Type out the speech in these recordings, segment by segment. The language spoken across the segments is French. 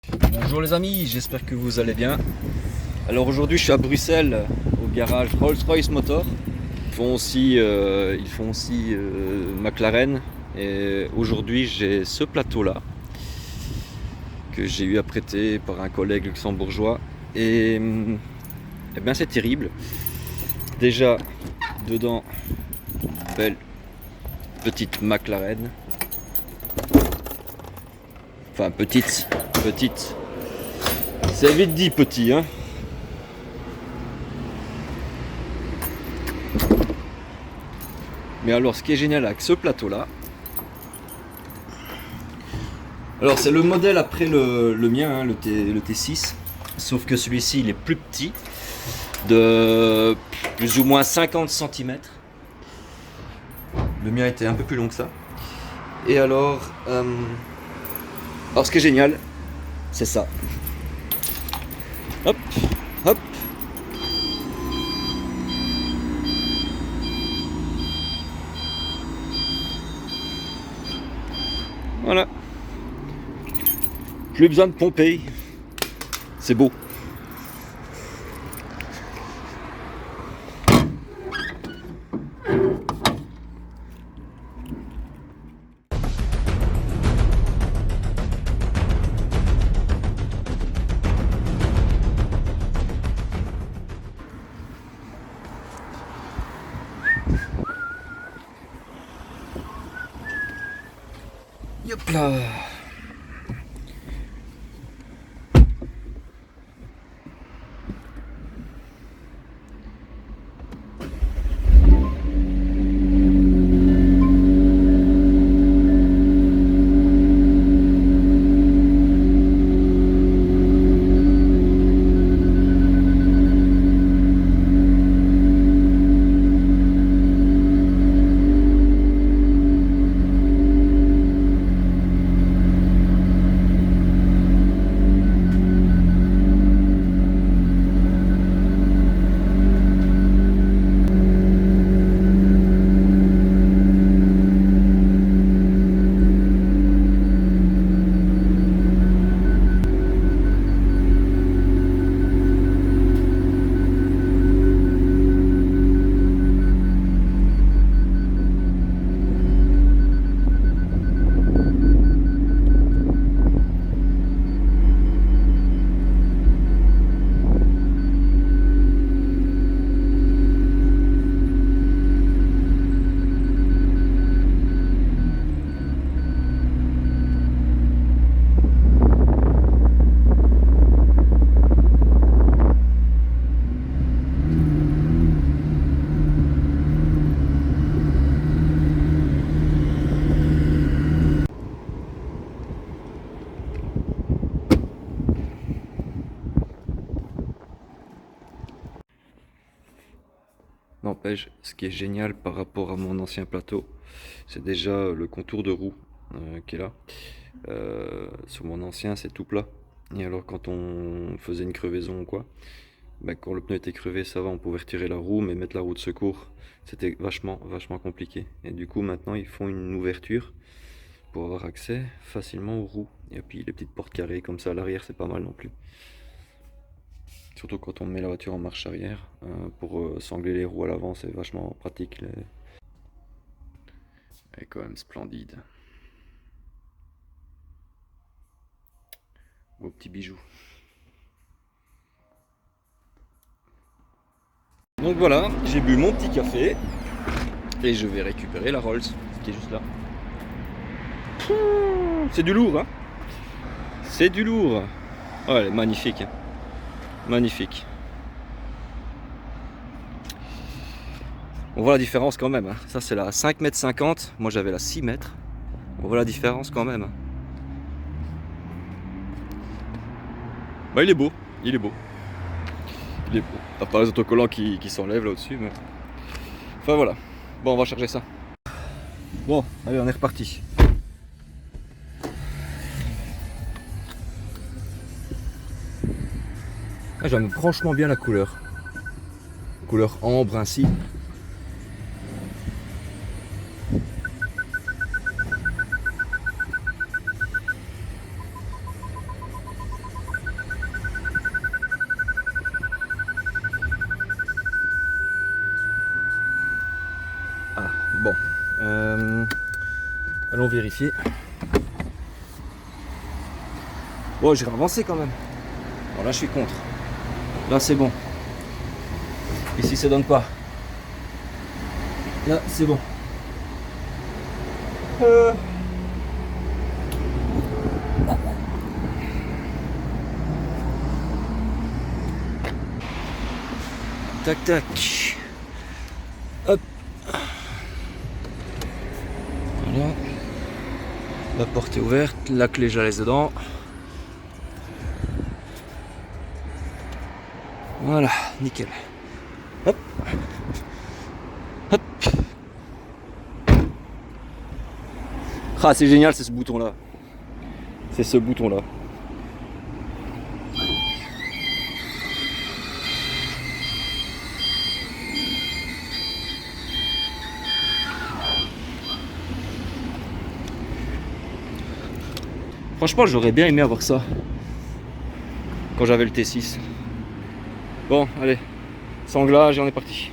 Bonjour les amis, j'espère que vous allez bien. Alors aujourd'hui je suis à Bruxelles au garage Rolls-Royce Motor. Ils font aussi McLaren et aujourd'hui j'ai ce plateau là que j'ai eu à prêter par un collègue luxembourgeois et, eh bien c'est terrible. Déjà dedans, belle petite McLaren. Enfin petite. C'est vite dit petit hein. Mais alors ce qui est génial avec ce plateau là, alors c'est le modèle après le mien, hein, le T6, sauf que celui-ci il est plus petit, de plus ou moins 50 cm. Le mien était un peu plus long que ça. Et alors ce qui est génial, c'est ça. Hop, hop. Voilà. Plus besoin de pomper. C'est beau. Hop là. N'empêche, ce qui est génial par rapport à mon ancien plateau, c'est déjà le contour de roue qui est là. Sur mon ancien, c'est tout plat. Et alors, quand on faisait une crevaison ou quoi, ben, quand le pneu était crevé, ça va, on pouvait retirer la roue, mais mettre la roue de secours, c'était vachement compliqué. Et du coup, maintenant, ils font une ouverture pour avoir accès facilement aux roues. Et puis, les petites portes carrées comme ça à l'arrière, c'est pas mal non plus. Surtout quand on met la voiture en marche arrière, pour sangler les roues à l'avant, c'est vachement pratique. Elle est quand même splendide. Beau petit bijou. Donc voilà, j'ai bu mon petit café et je vais récupérer la Rolls qui est juste là. C'est du lourd, hein. C'est du lourd. Oh, elle est magnifique. Magnifique. On voit la différence quand même. Hein. Ça, c'est la 5,50 m. Moi, j'avais la 6 mètres. On voit la différence quand même. Bah, il est beau. Il est beau. Il est beau. À part les autocollants qui s'enlèvent là au-dessus. Mais... Enfin, voilà. Bon, on va charger ça. Bon, allez, on est reparti. Ah, j'aime franchement bien la couleur. Couleur ambre ainsi. Bon, allons vérifier. Bon, j'ai avancé quand même. Bon, là, je suis contre. Là, c'est bon. Ici, ça donne pas. Là, c'est bon. Tac, tac. Hop. Voilà. La porte est ouverte. La clé, je la laisse dedans. Voilà, nickel. Hop. Hop. Ah, c'est génial, c'est ce bouton-là. C'est ce bouton-là. Franchement, j'aurais bien aimé avoir ça quand j'avais le T6. Bon, allez, sanglage et on est parti.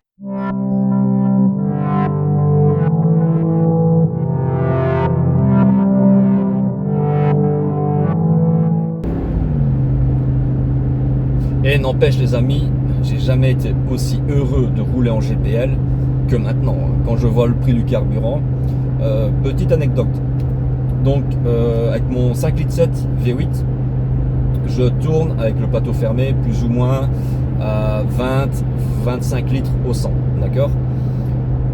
Et n'empêche les amis, j'ai jamais été aussi heureux de rouler en GPL que maintenant, quand je vois le prix du carburant. Petite anecdote. Donc avec mon 5,7 litres V8, je tourne avec le plateau fermé plus ou moins à 20-25 litres au 100, d'accord.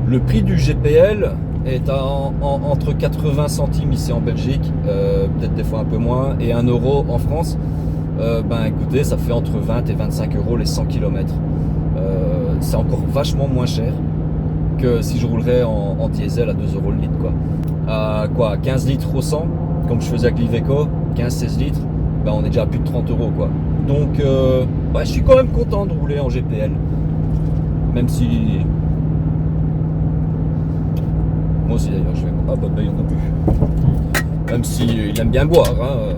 Le prix du GPL est entre 80 centimes ici en Belgique, peut-être des fois un peu moins, et 1 euro en France. Ben écoutez, ça fait entre 20 et 25 euros les 100 km. C'est encore vachement moins cher que si je roulerais en diesel à 2 euros le litre, quoi. À quoi, 15 litres au 100, comme je faisais avec l'Iveco, 15-16 litres, ben on est déjà à plus de 30 euros, quoi. Donc ouais, je suis quand même content de rouler en GPL, même si moi aussi d'ailleurs je vais, ah bah il y en a plus, même si il aime bien boire, hein.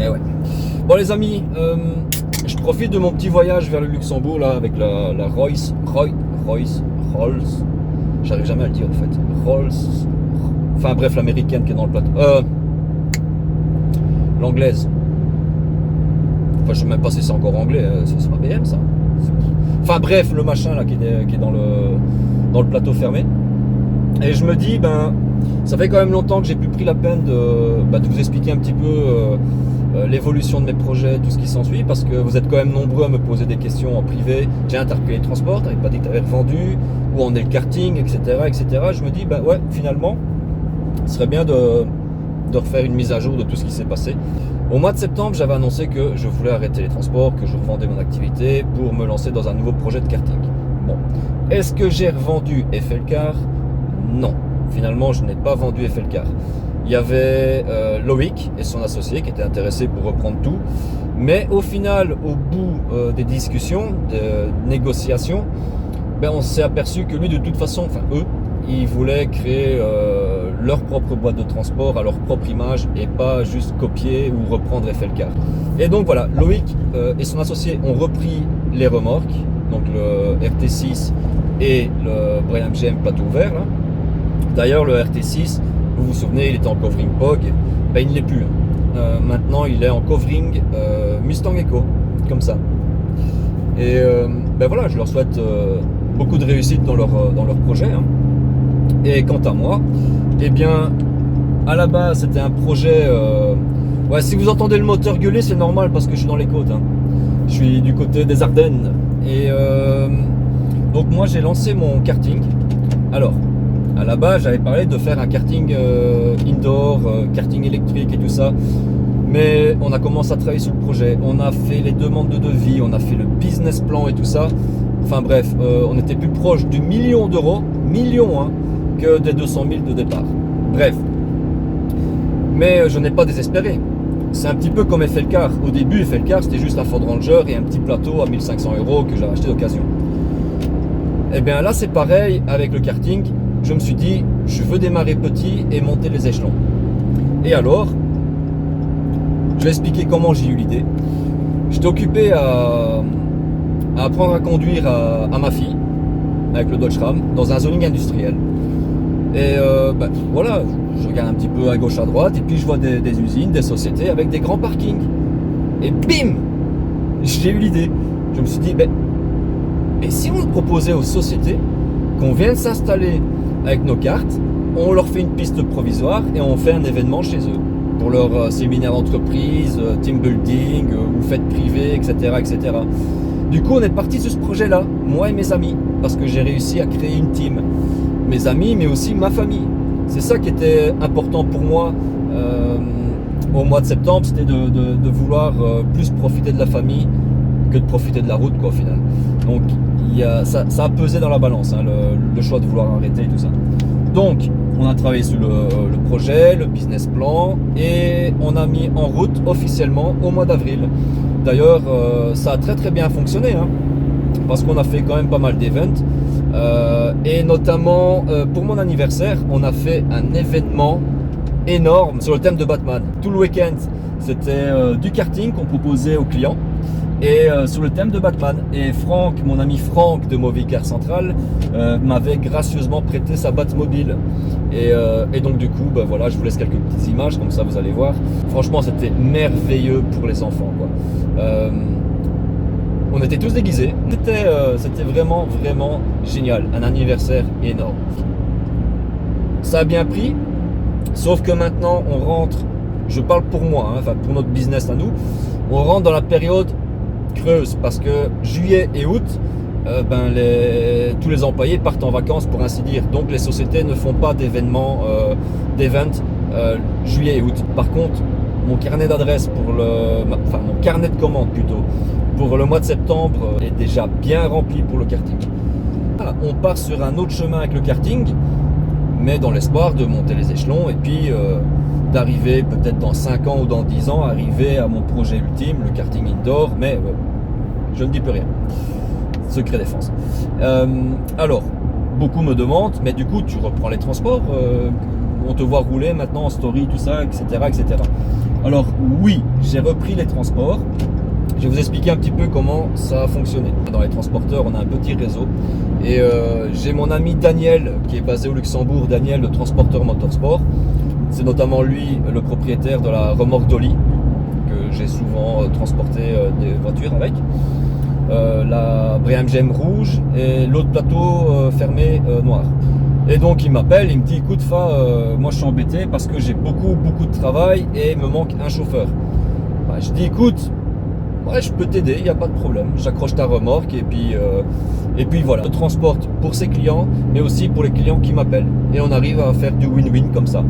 Et ouais. Bon les amis, je profite de mon petit voyage vers le Luxembourg là avec la Rolls, j'arrive jamais à le dire en fait, Rolls, enfin bref l'américaine qui est dans le plateau, l'anglaise, enfin je sais même pas si c'est encore anglais, c'est pas BM ça, enfin bref le machin là qui est dans le plateau fermé. Et je me dis, ben ça fait quand même longtemps que j'ai plus pris la peine de vous expliquer un petit peu l'évolution de mes projets, tout ce qui s'ensuit, parce que vous êtes quand même nombreux à me poser des questions en privé. Tiens, t'as repris les transports, t'avais pas dit que t'avais revendu, où en est le karting, etc., etc. Je me dis, ben ouais, finalement, ce serait bien de refaire une mise à jour de tout ce qui s'est passé. Au mois de septembre, j'avais annoncé que je voulais arrêter les transports, que je revendais mon activité pour me lancer dans un nouveau projet de karting. Bon, est-ce que j'ai revendu FLCar? Non, finalement, je n'ai pas vendu FLCar. Il y avait Loïc et son associé qui étaient intéressés pour reprendre tout. Mais au final, au bout des discussions, de négociations, ben on s'est aperçu que lui, de toute façon, enfin eux, ils voulaient créer leur propre boîte de transport à leur propre image et pas juste copier ou reprendre FLCar. Et donc voilà, Loïc et son associé ont repris les remorques, donc le RT6 et le Brayham GM plateau ouvert. D'ailleurs, le RT6, vous vous souvenez, il était en covering POG, ben il ne l'est plus. Maintenant, il est en covering Mustang Echo, comme ça. Et ben voilà, je leur souhaite beaucoup de réussite dans leur projet. Hein. Et quant à moi, eh bien, à la base, c'était un projet... ouais, si vous entendez le moteur gueuler, c'est normal parce que je suis dans les côtes. Hein. Je suis du côté des Ardennes. Et donc moi, j'ai lancé mon karting. Alors, à la base, j'avais parlé de faire un karting indoor, karting électrique et tout ça. Mais on a commencé à travailler sur le projet. On a fait les demandes de devis, on a fait le business plan et tout ça. Enfin bref, on était plus proche du million d'euros, hein, que des 200 000 de départ. Bref. Mais je n'ai pas désespéré. C'est un petit peu comme FLCar. Au début, FLCar, c'était juste un Ford Ranger et un petit plateau à 1500 € que j'avais acheté d'occasion. Et bien là, c'est pareil avec le karting. Je me suis dit, je veux démarrer petit et monter les échelons. Et alors, je vais expliquer comment j'ai eu l'idée. J'étais occupé à apprendre à conduire à ma fille, avec le Dodge Ram dans un zoning industriel. Et voilà, je regarde un petit peu à gauche à droite et puis je vois des usines, des sociétés avec des grands parkings. Et bim, j'ai eu l'idée. Je me suis dit, et si on proposait aux sociétés qu'on vienne s'installer avec nos cartes, on leur fait une piste provisoire et on fait un événement chez eux pour leur séminaire d'entreprise, team building ou fête privée, etc., etc. Du coup, on est parti sur ce projet-là, moi et mes amis, parce que j'ai réussi à créer une team. Mes amis, mais aussi ma famille. C'est ça qui était important pour moi au mois de septembre, c'était de vouloir plus profiter de la famille que de profiter de la route, quoi, au final. Donc, ça a pesé dans la balance, hein, le choix de vouloir arrêter et tout ça. Donc, on a travaillé sur le projet, le business plan, et on a mis en route officiellement au mois d'avril. D'ailleurs, ça a très très bien fonctionné, hein, parce qu'on a fait quand même pas mal d'events. Et notamment pour mon anniversaire, on a fait un événement énorme sur le thème de Batman. Tout le week-end, c'était du karting qu'on proposait aux clients et sur le thème de Batman. Et Franck, mon ami Franck de Movicar Central, m'avait gracieusement prêté sa Batmobile. Et donc du coup, voilà, je vous laisse quelques petites images, comme ça vous allez voir. Franchement, c'était merveilleux pour les enfants, quoi. On était tous déguisés. C'était vraiment, vraiment génial. Un anniversaire énorme. Ça a bien pris, sauf que maintenant, on rentre, je parle pour moi, hein, enfin pour notre business à nous, on rentre dans la période creuse parce que juillet et août, tous les employés partent en vacances, pour ainsi dire. Donc les sociétés ne font pas d'événements, juillet et août. Par contre, mon carnet d'adresses mon carnet de commandes plutôt, pour le mois de septembre est déjà bien rempli pour le karting. On part sur un autre chemin avec le karting, mais dans l'espoir de monter les échelons et puis d'arriver peut-être dans 5 ans ou dans 10 ans, arriver à mon projet ultime, le karting indoor, mais je ne dis plus rien. Secret défense. Alors, beaucoup me demandent, mais du coup, tu reprends les transports, on te voit rouler maintenant en story, tout ça, etc., etc. Alors oui, j'ai repris les transports. Je vais vous expliquer un petit peu comment ça a fonctionné. Dans les transporteurs, on a un petit réseau. Et j'ai mon ami Daniel, qui est basé au Luxembourg, Daniel, le transporteur motorsport. C'est notamment lui, le propriétaire de la remorque Dolly, que j'ai souvent transporté des voitures avec. La BM rouge et l'autre plateau fermé noir. Et donc il m'appelle, il me dit, écoute moi je suis embêté parce que j'ai beaucoup de travail et il me manque un chauffeur. Je dis, écoute, ouais, je peux t'aider, il n'y a pas de problème. J'accroche ta remorque et puis voilà. Je transporte pour ses clients, mais aussi pour les clients qui m'appellent. Et on arrive à faire du win-win comme ça.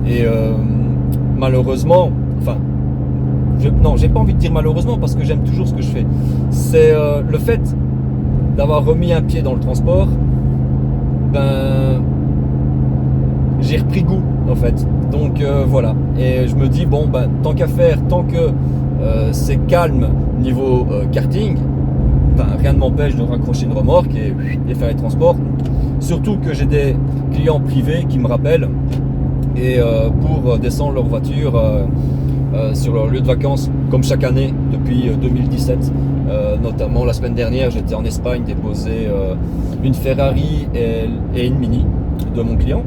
Et malheureusement, j'ai pas envie de dire malheureusement parce que j'aime toujours ce que je fais. C'est le fait d'avoir remis un pied dans le transport, j'ai repris goût en fait. Donc voilà. Et je me dis, tant qu'à faire, tant que c'est calme niveau karting, rien ne m'empêche de raccrocher une remorque et faire les transports. Surtout que j'ai des clients privés qui me rappellent et pour descendre leur voiture sur leur lieu de vacances, comme chaque année depuis 2017. Notamment la semaine dernière, j'étais en Espagne déposer une Ferrari et une Mini de mon client.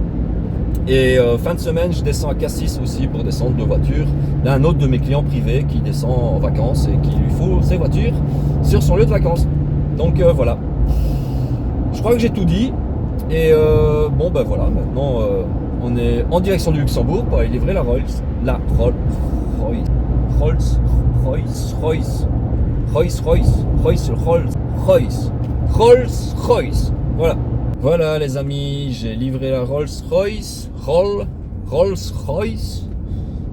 Et fin de semaine, je descends à Cassis aussi pour descendre deux voitures d'un autre de mes clients privés qui descend en vacances et qui lui faut ses voitures sur son lieu de vacances. Donc voilà. Je crois que j'ai tout dit. Et voilà, maintenant on est en direction du Luxembourg pour aller livrer la Rolls-Royce. Voilà les amis, j'ai livré la Rolls-Royce.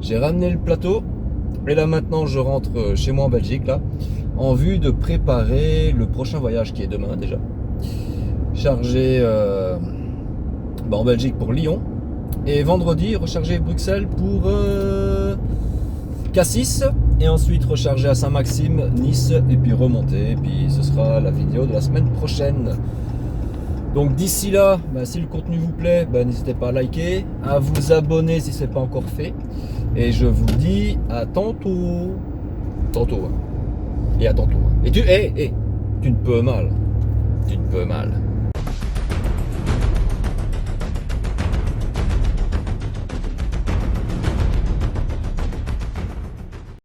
J'ai ramené le plateau. Et là maintenant je rentre chez moi en Belgique là, en vue de préparer le prochain voyage qui est demain déjà. Chargé en Belgique pour Lyon. Et vendredi rechargé Bruxelles pour Cassis. Et ensuite recharger à Saint-Maxime, Nice et puis remonter. Et puis ce sera la vidéo de la semaine prochaine. Donc d'ici là, si le contenu vous plaît, n'hésitez pas à liker, à vous abonner si ce n'est pas encore fait. Et je vous dis à tantôt. Tantôt. Et à tantôt. Et tu ne peux mal. Tu ne peux mal.